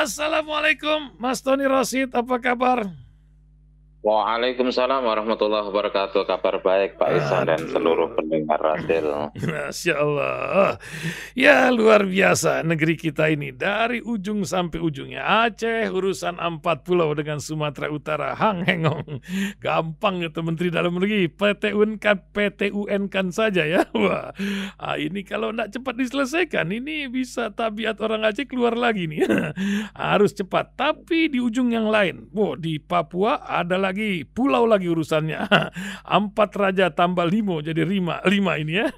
Assalamualaikum Mas Tony Rosid, apa kabar? Waalaikumsalam warahmatullahi wabarakatuh. Kabar baik Pak Ihsan dan seluruh Aduh, pendengar Rasil. Masya Allah. Ya luar biasa negeri kita ini dari ujung sampai ujungnya. Aceh urusan 4 pulau dengan Sumatera Utara, Hang Hengong. Gampang itu Menteri Dalam Negeri, PT UN kan saja ya. Wah, ini kalau tidak cepat diselesaikan, ini bisa tabiat orang Aceh keluar lagi nih. Harus cepat. Tapi di ujung yang lain, di Papua ada lagi pulau lagi urusannya. 4 raja tambah limo jadi lima ini ya.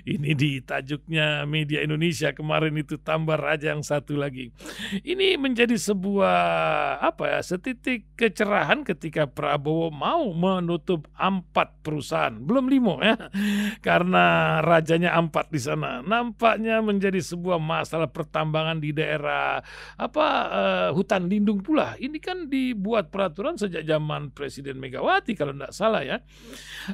Ini di tajuknya media Indonesia kemarin itu tambah raja yang satu lagi. Ini menjadi sebuah setitik kecerahan ketika Prabowo mau menutup 4 perusahaan, belum limo ya. Karena rajanya 4 di sana. Nampaknya menjadi sebuah masalah pertambangan di daerah hutan lindung pula. Ini kan dibuat peraturan sejak zaman Presiden Megawati kalau tidak salah ya.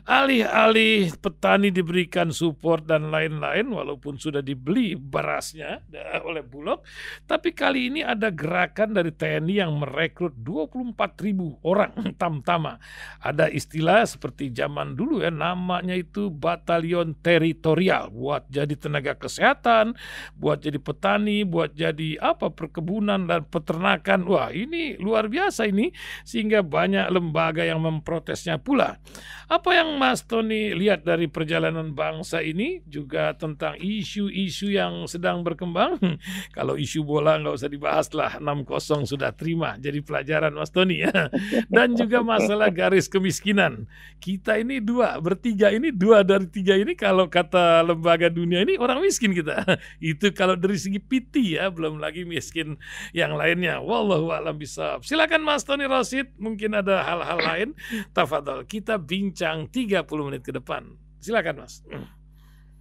Alih-alih petani diberikan support dan lain-lain walaupun sudah dibeli berasnya oleh Bulog, tapi kali ini ada gerakan dari TNI yang merekrut 24.000 orang tamtama. Ada istilah seperti zaman dulu ya, namanya itu batalion teritorial, buat jadi tenaga kesehatan, buat jadi petani, buat jadi perkebunan dan peternakan. Wah, ini luar biasa ini, sehingga banyak lembaga yang memprotesnya pula. Apa yang Mas Tony lihat dari perjalanan bangsa ini, juga tentang isu-isu yang sedang berkembang? Kalau isu bola nggak usah dibahas lah, 6-0 sudah terima jadi pelajaran Mas Tony ya. Dan juga masalah garis kemiskinan. Kita ini bertiga ini, 2 dari 3 ini kalau kata lembaga dunia ini orang miskin kita. Itu kalau dari segi PT ya, belum lagi miskin yang lainnya. Wallahu a'lam bishawab. Silakan Mas Tony Rosid, mungkin ada hal-hal lain. Tafadhol, kita bincang 30 menit ke depan. Silakan Mas.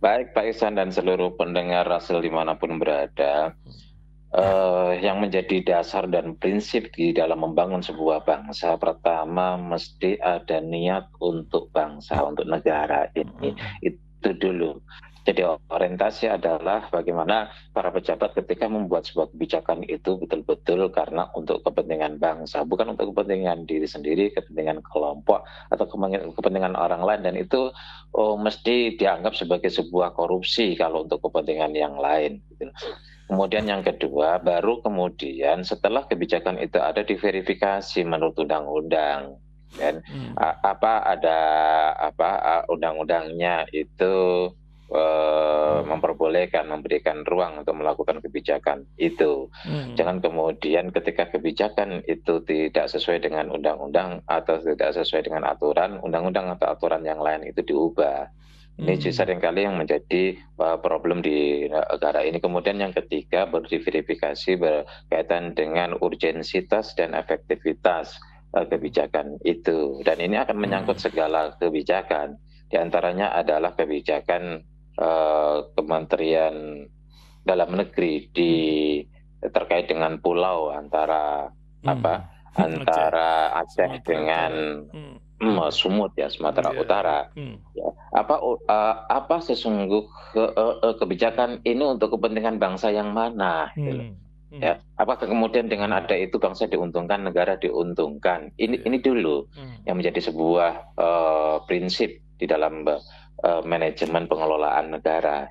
Baik Pak Ihsan dan seluruh pendengar Rasil dimanapun berada. Yang menjadi dasar dan prinsip di dalam membangun sebuah bangsa, pertama mesti ada niat untuk bangsa, untuk negara ini. Itu dulu. Jadi orientasi adalah bagaimana para pejabat ketika membuat sebuah kebijakan itu betul-betul karena untuk kepentingan bangsa, bukan untuk kepentingan diri sendiri, kepentingan kelompok atau kepentingan orang lain, dan itu mesti dianggap sebagai sebuah korupsi kalau untuk kepentingan yang lain. Gitu. Kemudian yang kedua, baru kemudian setelah kebijakan itu ada diverifikasi menurut undang-undang. Dan undang-undangnya itu memperbolehkan, memberikan ruang untuk melakukan kebijakan itu. Jangan kemudian ketika kebijakan itu tidak sesuai dengan undang-undang atau tidak sesuai dengan aturan, undang-undang atau aturan yang lain itu diubah. Ini seringkali yang menjadi problem di negara ini. Kemudian yang ketiga, berdiverifikasi berkaitan dengan urgensitas dan efektivitas kebijakan itu. Dan ini akan menyangkut segala kebijakan. Di antaranya adalah kebijakan Kementerian Dalam Negeri terkait dengan pulau antara Aceh dengan Sumut ya, Sumatera Utara. Ya. Apa sesungguh kebijakan ini untuk kepentingan bangsa yang mana? Ya, apakah kemudian dengan ada itu bangsa diuntungkan, negara diuntungkan? Ini dulu yang menjadi sebuah prinsip di dalam manajemen pengelolaan negara.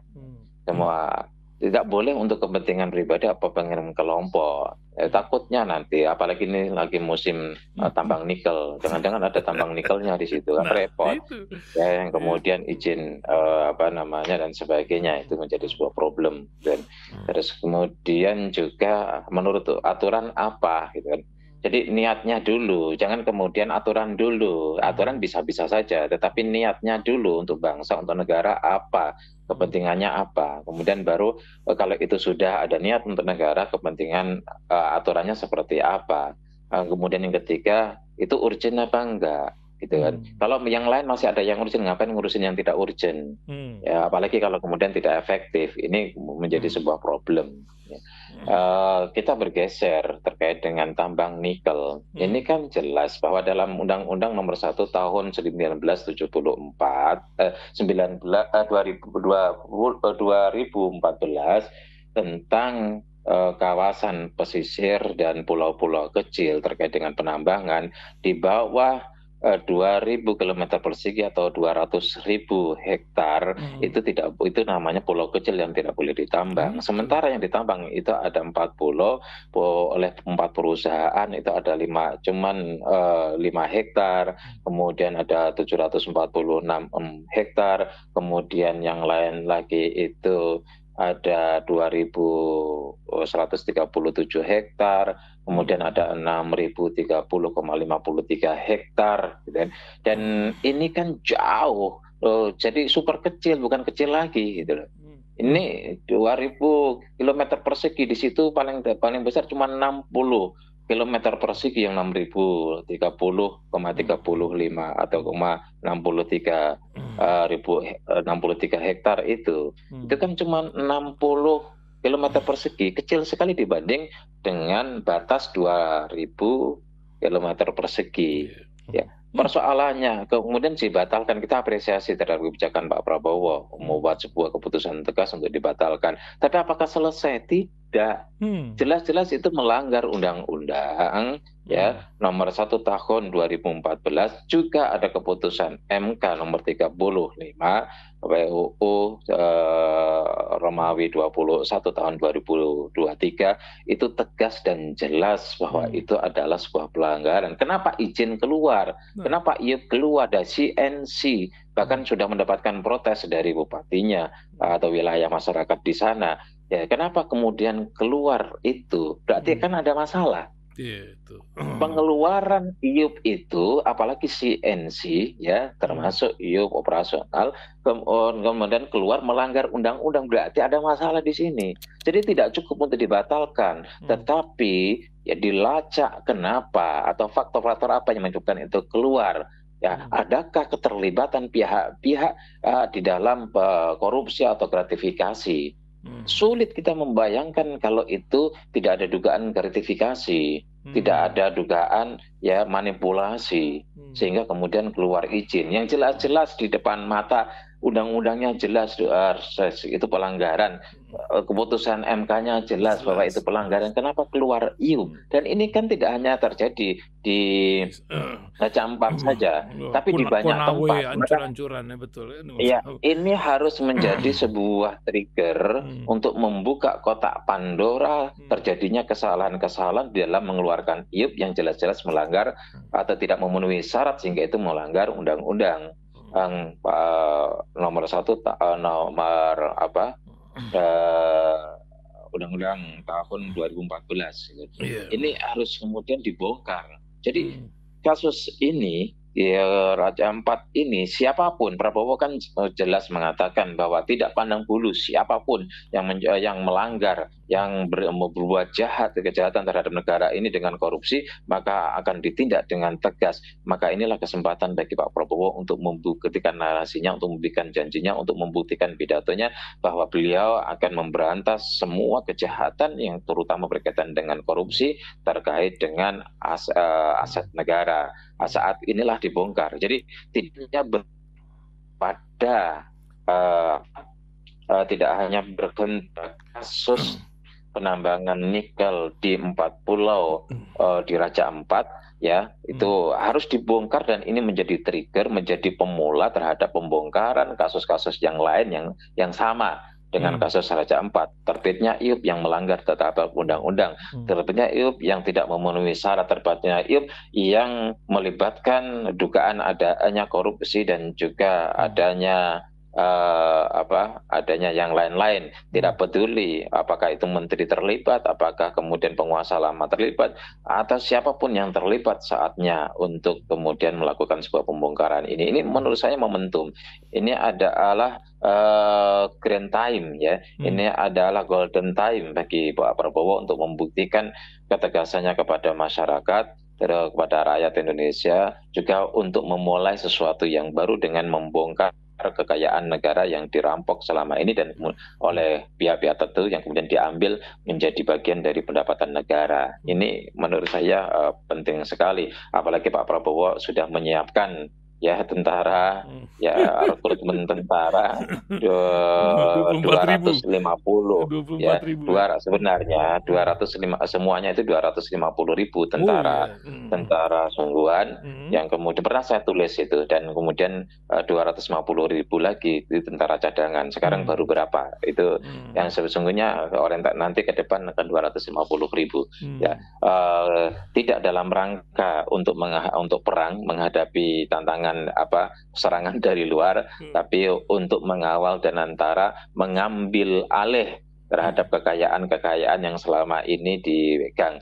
Semua tidak boleh untuk kepentingan pribadi apa kepentingan kelompok. Takutnya nanti, apalagi ini lagi musim tambang nikel, jangan-jangan ada tambang nikelnya di situ, kan repot. Ya, yang kemudian izin dan sebagainya itu menjadi sebuah problem. Dan terus kemudian juga menurut aturan apa, gitu kan. Jadi niatnya dulu, jangan kemudian aturan dulu. Aturan bisa-bisa saja, tetapi niatnya dulu untuk bangsa, untuk negara apa, kepentingannya apa. Kemudian baru kalau itu sudah ada niat untuk negara, kepentingan aturannya seperti apa. Kemudian yang ketiga, itu urgent apa enggak, gitu kan. Kalau yang lain masih ada yang urgent, ngapain ngurusin yang tidak urgent? Ya, apalagi kalau kemudian tidak efektif, ini menjadi sebuah problem. Ya. Kita bergeser terkait dengan tambang nikel. Ini kan jelas bahwa dalam Undang-Undang Nomor 1 Tahun 1974 2014 tentang kawasan pesisir dan pulau-pulau kecil terkait dengan penambangan di bawah 2.000 kilometer persegi atau 200.000 hektar itu namanya pulau kecil yang tidak boleh ditambang. Sementara yang ditambang itu ada 4 pulau oleh 4 perusahaan, itu ada 5 hektar, kemudian ada 746 hektar, kemudian yang lain lagi itu ada 2.137 hektar, kemudian ada 6.030,53 hektar, gitu kan. Dan ini kan jauh, jadi super kecil, bukan kecil lagi, gitu loh. Ini 2.000 kilometer persegi, di situ paling besar cuma 60 kilometer persegi yang 6.030,35 atau 63 hektar itu kan cuma 60 kilometer persegi, kecil sekali dibanding dengan batas 2.000 kilometer persegi. Ya, persoalannya kemudian dibatalkan. Kita apresiasi terhadap kebijakan Pak Prabowo membuat sebuah keputusan tegas untuk dibatalkan. Tapi apakah selesai? Tidak. Jelas-jelas itu melanggar undang-undang ya nomor 1 tahun 2014, juga ada keputusan MK nomor 35 WUU Romawi 21 tahun 2023, itu tegas dan jelas bahwa itu adalah sebuah pelanggaran. Kenapa izin keluar? Kenapa IUP keluar dari CNC? Bahkan sudah mendapatkan protes dari bupatinya atau wilayah masyarakat di sana. Ya, kenapa kemudian keluar itu? Berarti kan ada masalah. Pengeluaran IUP itu, apalagi CNC ya, termasuk IUP operasional, kemudian keluar melanggar undang-undang, berarti ada masalah di sini. Jadi tidak cukup untuk dibatalkan, tetapi ya dilacak kenapa atau faktor-faktor apa yang menyebabkan itu keluar. Ya, adakah keterlibatan pihak-pihak di dalam korupsi atau gratifikasi? Sulit kita membayangkan kalau itu tidak ada dugaan gratifikasi, tidak ada dugaan ya manipulasi, sehingga kemudian keluar izin yang jelas-jelas di depan mata, undang-undangnya jelas itu pelanggaran, keputusan MK-nya jelas bahwa itu pelanggaran. Kenapa keluar IUP? Dan ini kan tidak hanya terjadi di Raja Ampat saja, tapi di banyak tempat. Ancur-ancuran, betul. Ya, ini harus menjadi sebuah trigger untuk membuka kotak Pandora terjadinya kesalahan-kesalahan di dalam mengeluarkan IUP yang jelas-jelas melanggar atau tidak memenuhi syarat, sehingga itu melanggar undang-undang nomor 1 undang-undang tahun 2014. Ini harus kemudian dibongkar. Jadi kasus ini ya, Raja Ampat ini, siapapun, Prabowo kan jelas mengatakan bahwa tidak pandang bulu siapapun yang melanggar, yang berbuat kejahatan terhadap negara ini dengan korupsi, maka akan ditindak dengan tegas. Maka inilah kesempatan bagi Pak Prabowo untuk membuktikan narasinya, untuk memberikan janjinya, untuk membuktikan pidatonya bahwa beliau akan memberantas semua kejahatan yang terutama berkaitan dengan korupsi terkait dengan aset negara. Saat inilah dibongkar. Jadi tidak hanya berhenti kasus penambangan nikel di 4 pulau di Raja Ampat ya, itu harus dibongkar, dan ini menjadi trigger, menjadi pemula terhadap pembongkaran kasus-kasus yang lain yang sama dengan kasus Raja Ampat. Terbitnya IUP yang melanggar terhadap undang-undang, terbitnya IUP yang tidak memenuhi syarat, terbitnya IUP yang melibatkan dugaan adanya korupsi dan juga adanya yang lain-lain. Tidak peduli apakah itu menteri terlibat, apakah kemudian penguasa lama terlibat, atau siapapun yang terlibat, saatnya untuk kemudian melakukan sebuah pembongkaran ini. Ini menurut saya momentum. Ini adalah grand time ya. Ini adalah golden time bagi Pak Prabowo untuk membuktikan ketegasannya kepada masyarakat, kepada rakyat Indonesia, juga untuk memulai sesuatu yang baru dengan membongkar kekayaan negara yang dirampok selama ini dan oleh pihak-pihak tertentu yang kemudian diambil menjadi bagian dari pendapatan negara. Ini menurut saya penting sekali, apalagi Pak Prabowo sudah menyiapkan ya tentara, ya rekrutmen tentara 250 ya, 24.000 ya. sebenarnya 205, semuanya itu 250.000 tentara, tentara sungguhan yang kemudian pernah saya tulis itu, dan kemudian 250.000 lagi itu tentara cadangan. Sekarang baru berapa? Itu yang sesungguhnya nanti ke depan akan 250.000 ya. Tidak dalam rangka untuk perang menghadapi tantangan serangan dari luar, tapi untuk mengawal dan antara mengambil alih terhadap kekayaan yang selama ini dipegang,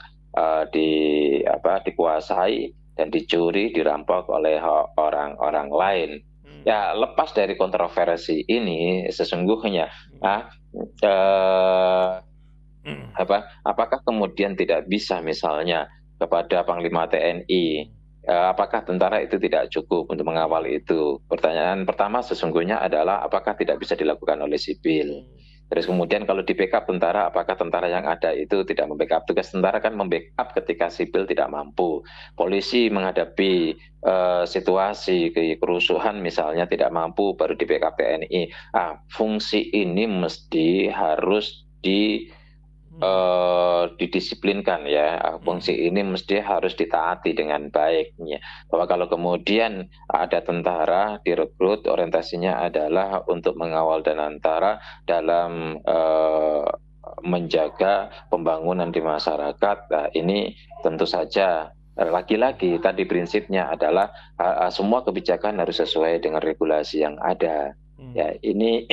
dikuasai dan dicuri, dirampok oleh orang-orang lain. Ya, lepas dari kontroversi ini, sesungguhnya apakah kemudian tidak bisa misalnya kepada Panglima TNI, apakah tentara itu tidak cukup untuk mengawal itu? Pertanyaan pertama sesungguhnya adalah apakah tidak bisa dilakukan oleh sipil? Terus kemudian kalau di backup tentara, apakah tentara yang ada itu tidak membackup? Tugas tentara kan membackup ketika sipil tidak mampu. Polisi menghadapi situasi kerusuhan misalnya tidak mampu, baru di backup TNI. Fungsi ini mesti harus didisiplinkan ya. Fungsi ini mesti harus ditaati dengan baik ya. Bahwa kalau kemudian ada tentara direkrut, orientasinya adalah untuk mengawal dan antara dalam menjaga pembangunan di masyarakat. Nah, ini tentu saja lagi-lagi tadi prinsipnya adalah semua kebijakan harus sesuai dengan regulasi yang ada. Ya, ini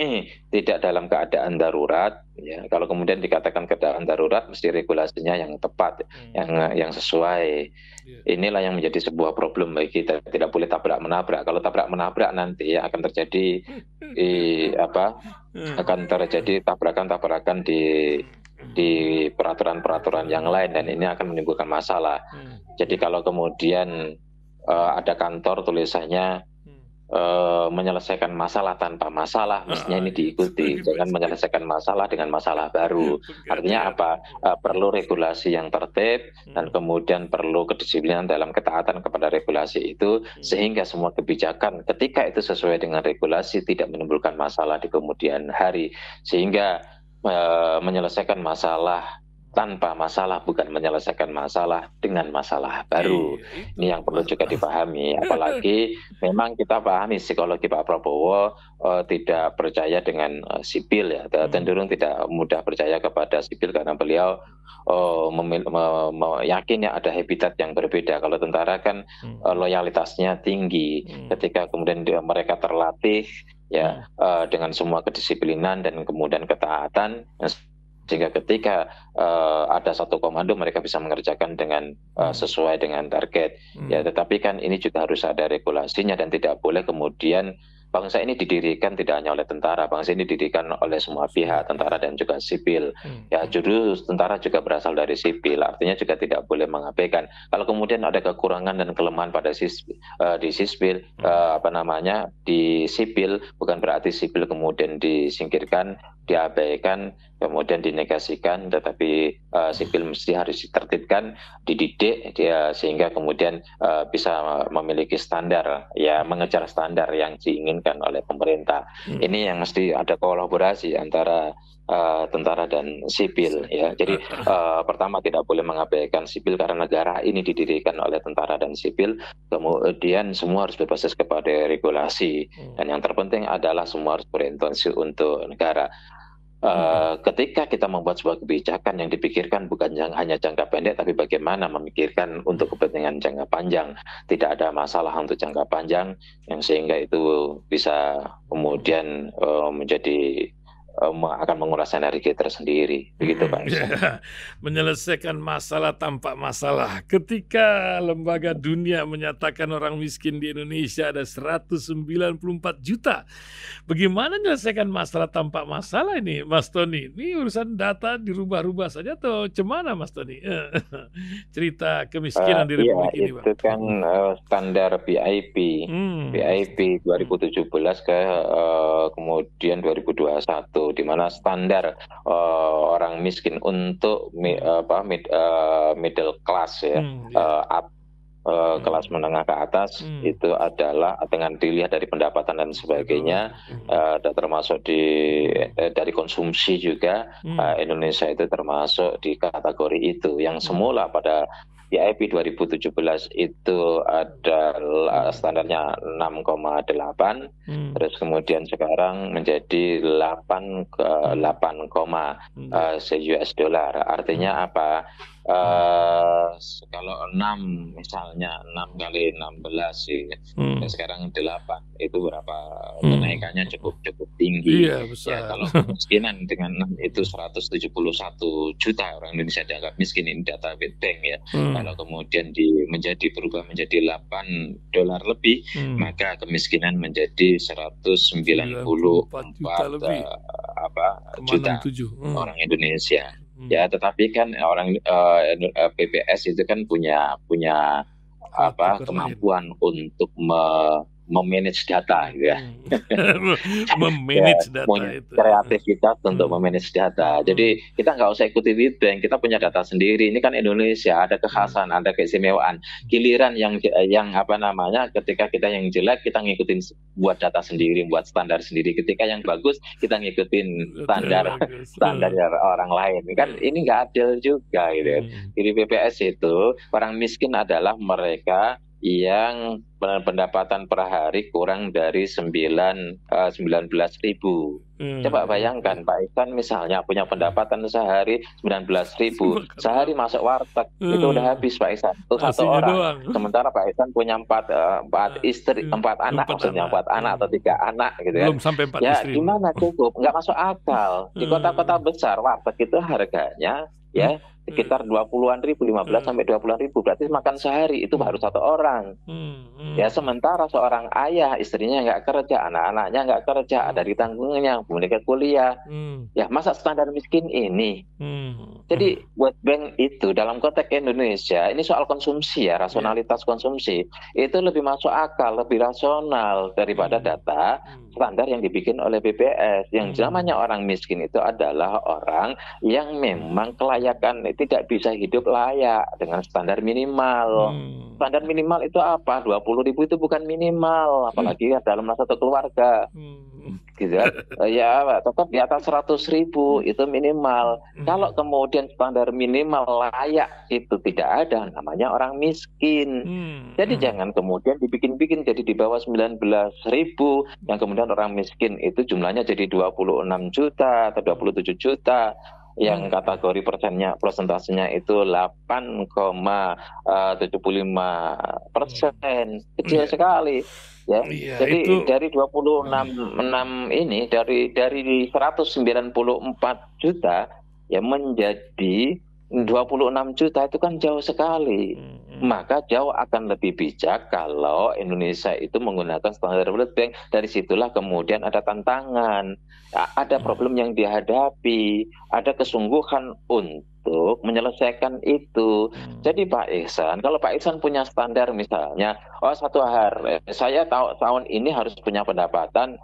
tidak dalam keadaan darurat. Ya, kalau kemudian dikatakan keadaan darurat, mesti regulasinya yang tepat, yang sesuai. Inilah yang menjadi sebuah problem bagi kita. Tidak boleh tabrak menabrak. Kalau tabrak menabrak nanti ya akan terjadi akan terjadi tabrakan-tabrakan di peraturan-peraturan yang lain, dan ini akan menimbulkan masalah. Jadi kalau kemudian ada kantor tulisannya menyelesaikan masalah tanpa masalah, mestinya ini diikuti. Jangan menyelesaikan masalah dengan masalah baru. Artinya apa? Perlu regulasi yang tertib, dan kemudian perlu kedisiplinan dalam ketaatan kepada regulasi itu, sehingga semua kebijakan ketika itu sesuai dengan regulasi tidak menimbulkan masalah di kemudian hari. Sehingga menyelesaikan masalah tanpa masalah bukan menyelesaikan masalah dengan masalah baru. Ini yang perlu juga dipahami. Apalagi memang kita pahami psikologi Pak Prabowo tidak percaya dengan sipil ya, cenderung tidak mudah percaya kepada sipil karena beliau meyakini ada habitat yang berbeda. Kalau tentara kan loyalitasnya tinggi. Ketika kemudian mereka terlatih ya dengan semua kedisiplinan dan kemudian ketaatan, sehingga ketika ada satu komando mereka bisa mengerjakan dengan sesuai dengan target. Ya, tetapi kan ini juga harus ada regulasinya, dan tidak boleh kemudian bangsa ini didirikan tidak hanya oleh tentara, bangsa ini didirikan oleh semua pihak, tentara dan juga sipil. Ya, justru tentara juga berasal dari sipil, artinya juga tidak boleh mengabaikan. Kalau kemudian ada kekurangan dan kelemahan pada di sipil, bukan berarti sipil kemudian disingkirkan, diabaikan, kemudian dinegasikan, tetapi sipil mesti harus ditertibkan, dididik sehingga kemudian bisa memiliki standar, ya mengejar standar yang diinginkan oleh pemerintah. Ini yang mesti ada kolaborasi antara tentara dan sipil ya. Jadi pertama tidak boleh mengabaikan sipil karena negara ini didirikan oleh tentara dan sipil. Kemudian semua harus berbasis kepada regulasi, dan yang terpenting adalah semua harus berorientasi untuk negara. Ketika kita membuat sebuah kebijakan yang dipikirkan bukan hanya jangka pendek, tapi bagaimana memikirkan untuk kepentingan jangka panjang. Tidak ada masalah untuk jangka panjang yang sehingga itu bisa kemudian menjadi akan menguras energi tersendiri, begitu Pak. Menyelesaikan masalah tanpa masalah. Ketika lembaga dunia menyatakan orang miskin di Indonesia ada 194 juta, bagaimana menyelesaikan masalah tanpa masalah ini, Mas Tony? Ini urusan data dirubah-rubah saja atau cemana, Mas Tony? Cerita kemiskinan di Republik ini, Pak. Itu kan standar BIP 2017 ke kemudian 2021. Di mana standar orang miskin untuk middle class ya, kelas menengah ke atas itu adalah dengan dilihat dari pendapatan dan sebagainya, dan termasuk dari konsumsi juga, Indonesia itu termasuk di kategori itu. Yang semula pada BIP 2017 itu adalah standarnya 6,8, terus kemudian sekarang menjadi 8 US dollar. Artinya apa? Kalau 6 misalnya 6 kali 16 sih, sekarang 8, itu berapa kenaikannya cukup tinggi. Iya, besar. Ya, kalau kemiskinan dengan 6 itu 171 juta orang Indonesia dianggap miskin, ini data World Bank ya. Kalau kemudian berubah menjadi 8 dolar lebih, maka kemiskinan menjadi 194 juta orang Indonesia. Ya, tetapi kan orang BPS itu kan punya kemampuan untuk memanage data, gitu ya. Memanage data itu. Kreativitas untuk memanage data. Jadi kita nggak usah ikuti World Bank, kita punya data sendiri. Ini kan Indonesia, ada kekhasan, ada keistimewaan. Giliran yang ketika kita yang jelek, kita ngikutin buat data sendiri, buat standar sendiri. Ketika yang bagus, kita ngikutin standar orang lain. Kan ini nggak adil juga, gitu. Di BPS itu orang miskin adalah mereka yang pendapatan per hari kurang dari 19.000. Coba bayangkan Pak Ihsan misalnya punya pendapatan sehari 19.000, sehari masuk warteg itu udah habis Pak Ihsan, itu satu orang doang. Sementara Pak Ihsan punya 4 istri, 4 anak, maksudnya 4 anak atau 3 anak gitu ya. Belum sampai 4 ya istri. Gimana cukup? Nggak masuk akal. Di kota-kota besar warteg itu harganya ya sekitar 20-an ribu, 15 sampai 20-an ribu, berarti makan sehari itu baru satu orang. Ya, sementara seorang ayah, istrinya nggak kerja, anak-anaknya nggak kerja, ada ditanggungnya, mereka kuliah. Ya, masa standar miskin ini? Jadi World Bank itu dalam konteks Indonesia, ini soal konsumsi ya, rasionalitas konsumsi, itu lebih masuk akal, lebih rasional daripada data standar yang dibikin oleh BPS. Yang namanya orang miskin itu adalah orang yang memang kelayakan tidak bisa hidup layak dengan standar minimal. Standar minimal itu apa? 20.000 itu bukan minimal, apalagi dalam satu keluarga. Gitu ya, tetap di atas 100.000 itu minimal. Kalau kemudian standar minimal layak itu tidak ada, namanya orang miskin. Jadi jangan kemudian dibikin-bikin jadi di bawah 19.000, yang kemudian orang miskin itu jumlahnya jadi 26 juta atau 27 juta. Yang kategori persentasenya itu 8,75%, kecil sekali ya. Jadi itu dari 26 ini dari 194 juta ya menjadi 26 juta itu kan jauh sekali. Maka jauh akan lebih bijak kalau Indonesia itu menggunakan standar World Bank. Dari situlah kemudian ada tantangan, ada problem yang dihadapi, ada kesungguhan untuk menyelesaikan itu. Jadi Pak Ihsan, kalau Pak Ihsan punya standar misalnya, satu hari saya tahun ini harus punya pendapatan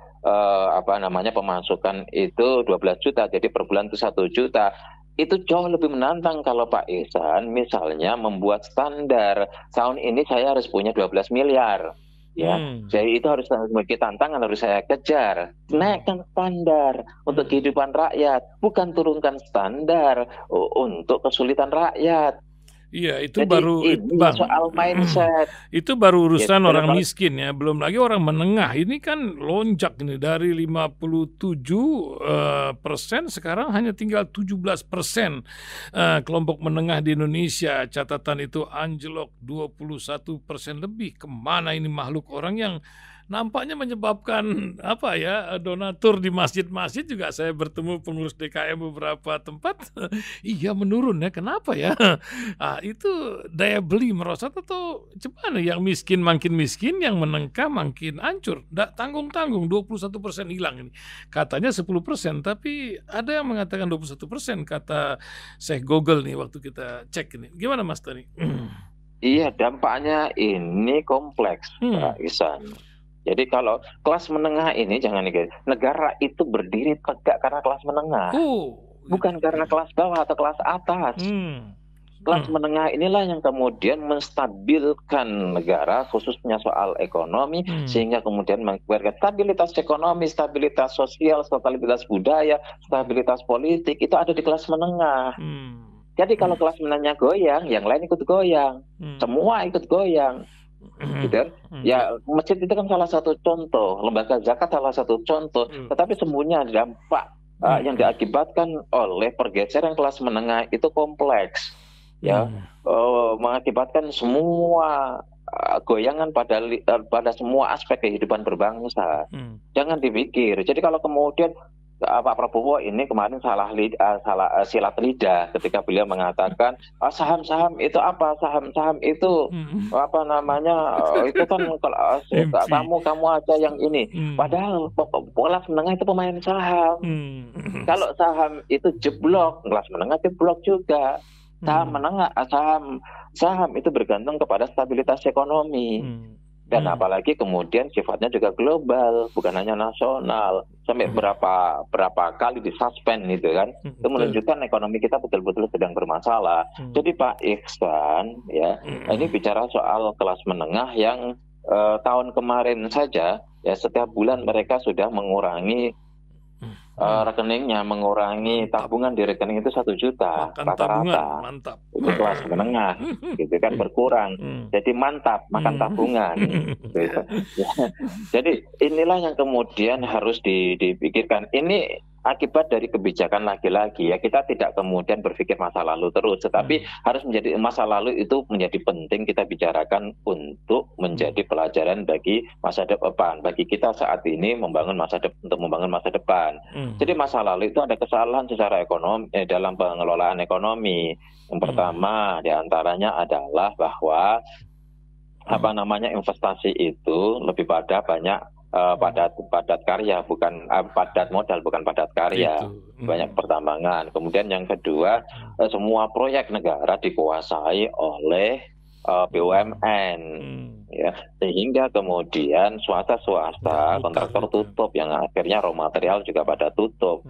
pemasukan itu 12 juta, jadi per bulan itu 1 juta. Itu jauh lebih menantang kalau Pak Ihsan misalnya membuat standar tahun ini saya harus punya 12 miliar. Ya, jadi itu harus memiliki tantangan, harus saya kejar. Naikkan standar untuk kehidupan rakyat, bukan turunkan standar untuk kesulitan rakyat. Iya, itu jadi baru Bang, soal mindset. Itu baru urusan orang miskin ya, belum lagi orang menengah. Ini kan lonjak ini dari 57% sekarang hanya tinggal 17% kelompok menengah di Indonesia. Catatan itu anjlok 21% lebih. Kemana ini makhluk orang yang nampaknya menyebabkan donatur di masjid-masjid juga saya bertemu pengurus DKM beberapa tempat iya menurun ya, kenapa ya? Itu daya beli merosot atau gimana? Yang miskin makin miskin, yang menengah makin hancur. Nggak tanggung-tanggung 21% hilang ini. Katanya 10%, tapi ada yang mengatakan 21%, kata Syekh Google nih waktu kita cek ini. Gimana Mas Tony? Iya, dampaknya ini kompleks Pak Ihsan. Jadi kalau kelas menengah ini jangan nih, negara itu berdiri tegak karena kelas menengah, bukan karena kelas bawah atau kelas atas. kelas menengah inilah yang kemudian menstabilkan negara, khususnya soal ekonomi, sehingga kemudian memberikan stabilitas ekonomi, stabilitas sosial, stabilitas budaya, stabilitas politik, itu ada di kelas menengah. Jadi kalau kelas menengahnya goyang, yang lain ikut goyang. Semua ikut goyang. Gitu. Ya, masjid itu kan salah satu contoh, lembaga zakat salah satu contoh, tetapi semuanya dampak yang diakibatkan oleh pergeseran kelas menengah itu kompleks, ya, mengakibatkan semua goyangan pada semua aspek kehidupan berbangsa. Jangan dipikir. Jadi kalau kemudian Pak Prabowo ini kemarin salah silat lidah ketika beliau mengatakan saham-saham itu apa, saham-saham itu apa namanya, itu kan kamu aja yang ini, padahal kelas menengah itu pemain saham. Kalau saham itu jeblok, kelas menengah jeblok juga. Saham itu bergantung kepada stabilitas ekonomi. Dan apalagi kemudian sifatnya juga global, bukan hanya nasional. Sampai berapa kali disuspend gitu kan. Itu menunjukkan ekonomi kita betul-betul sedang bermasalah. Jadi Pak Ihsan, ya, ini bicara soal kelas menengah yang tahun kemarin saja, ya, setiap bulan mereka sudah mengurangi rekeningnya, mengurangi tabungan di rekening itu 1 juta rata-rata. Itu kelas menengah, gitu kan, berkurang. Jadi mantap makan tabungan. Gitu. Jadi inilah yang kemudian harus dipikirkan. Ini akibat dari kebijakan lagi-lagi, ya, kita tidak kemudian berpikir masa lalu terus, tetapi harus menjadi masa lalu itu menjadi penting kita bicarakan untuk menjadi pelajaran bagi masa depan, bagi kita saat ini untuk membangun masa depan. Jadi masa lalu itu ada kesalahan secara ekonomi dalam pengelolaan ekonomi. Yang pertama diantaranya adalah bahwa investasi itu lebih pada padat karya, bukan padat modal, bukan padat karya. Banyak pertambangan. Kemudian yang kedua, semua proyek negara dikuasai oleh BUMN, ya, sehingga kemudian swasta kontraktor tutup, yang akhirnya raw material juga pada tutup,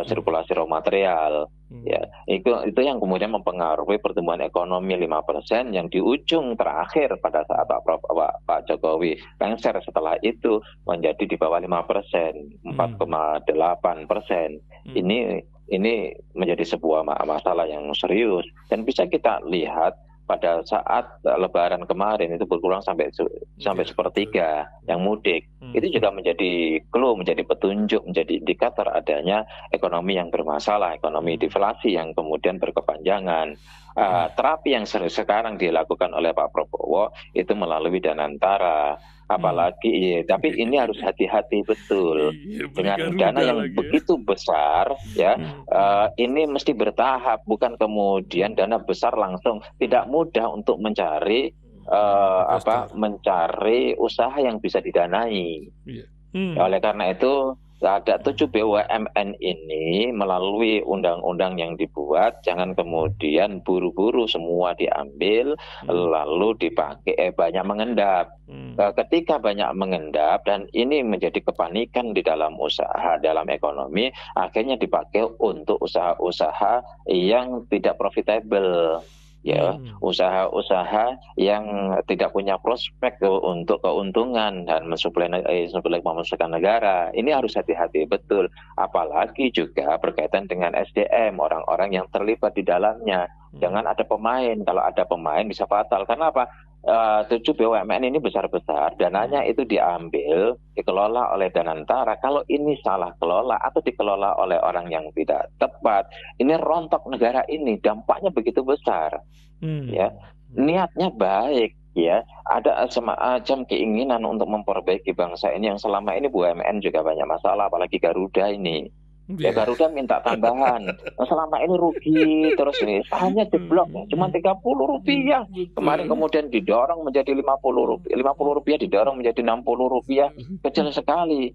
sirkulasi raw material, ya, itu yang kemudian mempengaruhi pertumbuhan ekonomi 5% yang di ujung terakhir pada saat Pak Jokowi lengser setelah itu menjadi di bawah 5%, 4,8%. Ini menjadi sebuah masalah yang serius dan bisa kita lihat pada saat Lebaran kemarin itu berkurang sampai sepertiga yang mudik. Itu juga menjadi clue, menjadi petunjuk, menjadi indikator adanya ekonomi yang bermasalah, ekonomi deflasi yang kemudian berkepanjangan. Terapi yang sekarang dilakukan oleh Pak Prabowo itu melalui Danantara. Apalagi, tapi ini harus hati-hati betul dengan dana yang begitu besar, ya. Ini mesti bertahap, bukan kemudian dana besar langsung. Tidak mudah untuk mencari mencari usaha yang bisa didanai. Oleh karena itu ada 7 BUMN ini melalui undang-undang yang dibuat, jangan kemudian buru-buru semua diambil lalu dipakai banyak mengendap. Ketika banyak mengendap dan ini menjadi kepanikan di dalam usaha, dalam ekonomi, akhirnya dipakai untuk usaha-usaha yang tidak profitable. Ya, usaha-usaha yang tidak punya prospek untuk keuntungan dan mensuplai memasukkan negara. Ini harus hati-hati betul. Apalagi juga berkaitan dengan SDM, orang-orang yang terlibat di dalamnya. Jangan ada pemain. Kalau ada pemain bisa fatal. Karena apa? 7 BUMN ini besar-besar, dananya itu diambil, dikelola oleh Danantara. Kalau ini salah kelola atau dikelola oleh orang yang tidak tepat, ini rontok negara ini, dampaknya begitu besar. Ya, niatnya baik, ya, ada semacam keinginan untuk memperbaiki bangsa ini yang selama ini BUMN juga banyak masalah, apalagi Garuda ini. Ya, Garuda minta tambahan. Selama ini rugi terus, ini sahamnya jeblok, cuma Rp30. Kemarin kemudian didorong menjadi Rp50 didorong menjadi Rp60, kecil sekali.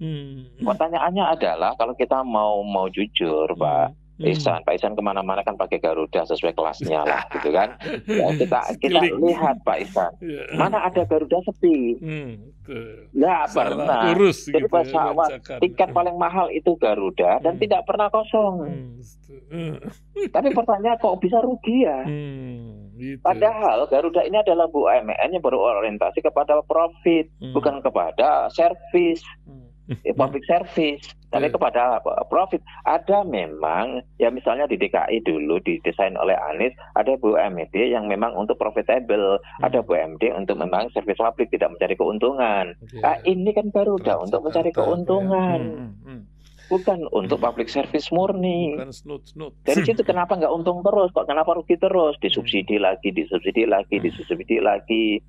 Pertanyaannya adalah kalau kita mau jujur, Pak Ihsan kemana-mana kan pakai Garuda sesuai kelasnya lah, gitu kan. Ya, kita lihat Pak Ihsan, mana ada Garuda sepi? Nggak pernah. Jadi pesawat tiket paling mahal itu Garuda dan tidak pernah kosong. Tapi pertanyaan kok bisa rugi ya? Gitu. Padahal Garuda ini adalah BUMN yang berorientasi kepada profit, bukan kepada service, public service, tapi kepada profit. Ada memang, ya misalnya di DKI dulu didesain oleh Anies, ada BUMD yang memang untuk profitable, ada BUMD untuk memang service publik tidak mencari keuntungan. Nah, ini kan Garuda untuk mencari keuntungan. Bukan untuk public service murni. Bukan snut-snut. Dari situ kenapa nggak untung terus? Kok kenapa rugi terus? Disubsidi lagi, disubsidi lagi, disubsidi lagi.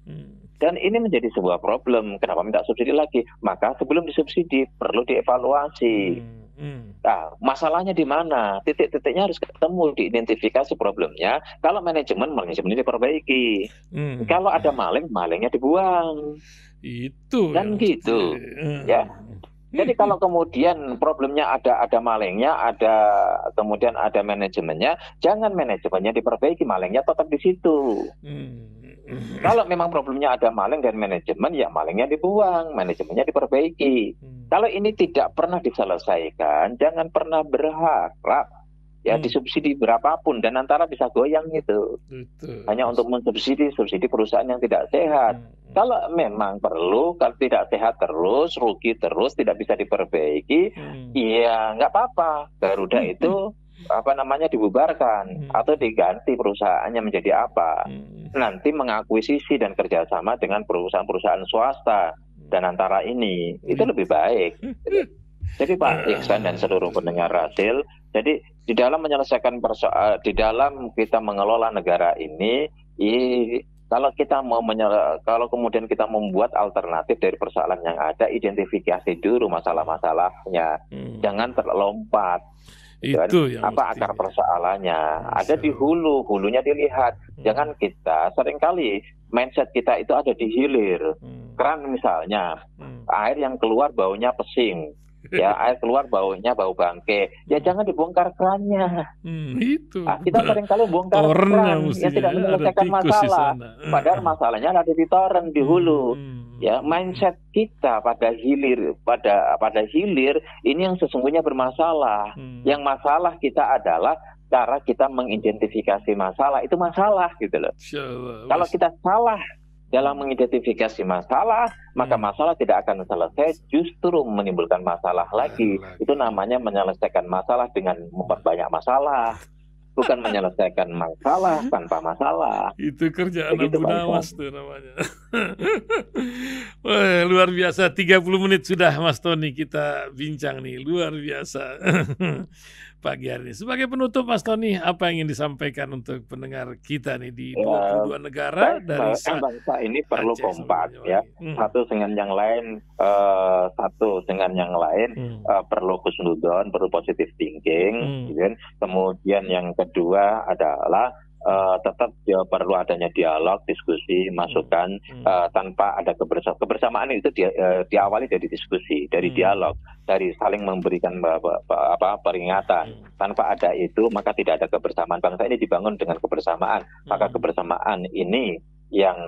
Dan ini menjadi sebuah problem. Kenapa minta subsidi lagi? Maka sebelum disubsidi perlu dievaluasi. Nah, masalahnya di mana? Titik-titiknya harus ketemu, diidentifikasi problemnya. Kalau manajemen diperbaiki. Kalau ada maling, malingnya dibuang. Itu. Dan gitu. Ya. Jadi kalau kemudian problemnya ada malingnya, kemudian ada manajemennya, jangan manajemennya diperbaiki, malingnya tetap di situ. Kalau memang problemnya ada maling dan manajemen, ya malingnya dibuang, manajemennya diperbaiki. Kalau ini tidak pernah diselesaikan, jangan pernah berharap ya disubsidi berapapun dan antara bisa goyang itu. Hanya untuk mensubsidi perusahaan yang tidak sehat. Kalau memang perlu, kalau tidak sehat terus, rugi terus, tidak bisa diperbaiki, ya nggak apa-apa. Garuda itu dibubarkan atau diganti perusahaannya menjadi apa. Nanti mengakuisisi dan kerjasama dengan perusahaan-perusahaan swasta dan antara ini itu lebih baik. Jadi Pak Iksan dan seluruh pendengar Rasil, jadi di dalam menyelesaikan di dalam kita mengelola negara ini, kalau kemudian kita membuat alternatif dari persoalan yang ada, identifikasi dulu masalah-masalahnya, jangan terlompat. Itu yang apa akar persoalannya? Ada di hulunya dilihat. Jangan kita seringkali mindset kita itu ada di hilir. Keran misalnya, air yang keluar baunya pesing. Ya, air keluar baunya bau bangke. Ya jangan dibongkar kerannya. Itu. Kita seringkali bongkar keran yang tidak menyelesaikan masalah. Padahal masalahnya ada di toren, di hulu. Ya, mindset kita pada hilir ini yang sesungguhnya bermasalah. Yang masalah kita adalah cara kita mengidentifikasi masalah, itu masalah gitu loh. Kalau kita salah dalam mengidentifikasi masalah, maka masalah tidak akan selesai, justru menimbulkan masalah lagi. Itu namanya menyelesaikan masalah dengan memperbanyak masalah. Bukan menyelesaikan masalah tanpa masalah. Itu kerjaan Abu Nawas tuh namanya. Wah, luar biasa, 30 menit sudah Mas Tony kita bincang nih, luar biasa. Pagi hari ini. Sebagai penutup Mas Tony, apa yang ingin disampaikan untuk pendengar kita nih di 22 negara dari bangsa ini perlu kompak ya. Satu dengan yang lain, perlu husnudon, perlu positive thinking, gitu kan. Kemudian yang kedua adalah tetap perlu adanya dialog, diskusi, masukan tanpa ada kebersamaan itu diawali dari diskusi, dari dialog, dari saling memberikan peringatan. Tanpa ada itu maka tidak ada kebersamaan. Bangsa ini dibangun dengan kebersamaan, maka kebersamaan ini yang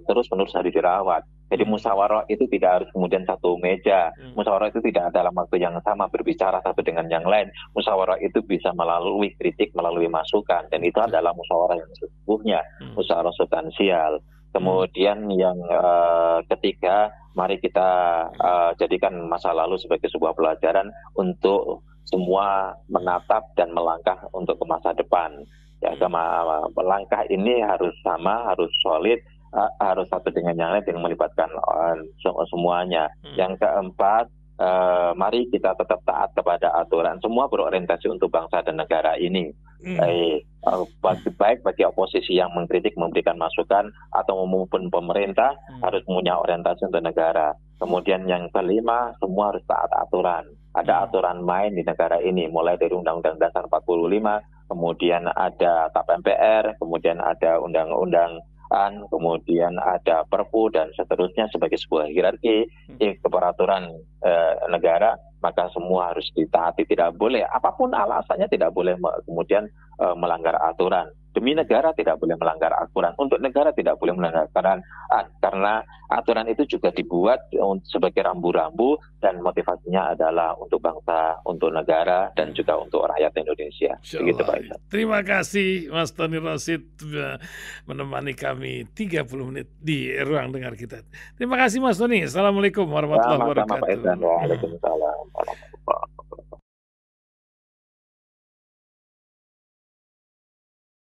terus-menerus harus dirawat. Jadi musyawarah itu tidak harus kemudian satu meja. Musyawarah itu tidak dalam waktu yang sama berbicara satu dengan yang lain. Musyawarah itu bisa melalui kritik, melalui masukan. Dan itu adalah musyawarah yang sesungguhnya, musyawarah substansial. Kemudian yang ketiga, mari kita jadikan masa lalu sebagai sebuah pelajaran untuk semua menatap dan melangkah untuk ke masa depan. Ya, langkah ini harus sama, harus solid, harus satu dengan yang lain dengan melibatkan semuanya. Yang keempat, mari kita tetap taat kepada aturan. Semua berorientasi untuk bangsa dan negara ini. Baik bagi oposisi yang mengkritik, memberikan masukan, atau maupun pemerintah harus punya orientasi untuk negara. Kemudian yang kelima, semua harus taat aturan. Ada aturan main di negara ini, mulai dari Undang-Undang Dasar 45, kemudian ada TAP MPR, kemudian ada undang-undang, kemudian ada Perpu dan seterusnya sebagai sebuah hierarki keperaturan negara. maka semua harus ditaati, tidak boleh apapun alasannya, tidak boleh kemudian melanggar aturan. Demi negara tidak boleh melanggar aturan, untuk negara tidak boleh melanggar aturan, karena aturan itu juga dibuat sebagai rambu-rambu dan motivasinya adalah untuk bangsa, untuk negara, dan juga untuk rakyat Indonesia. Begitu, Pak Isan. Terima kasih Mas Tony Rosid menemani kami 30 menit di ruang dengar kita. Terima kasih Mas Tony. Assalamualaikum warahmatullahi wabarakatuh. Waalaikumsalam.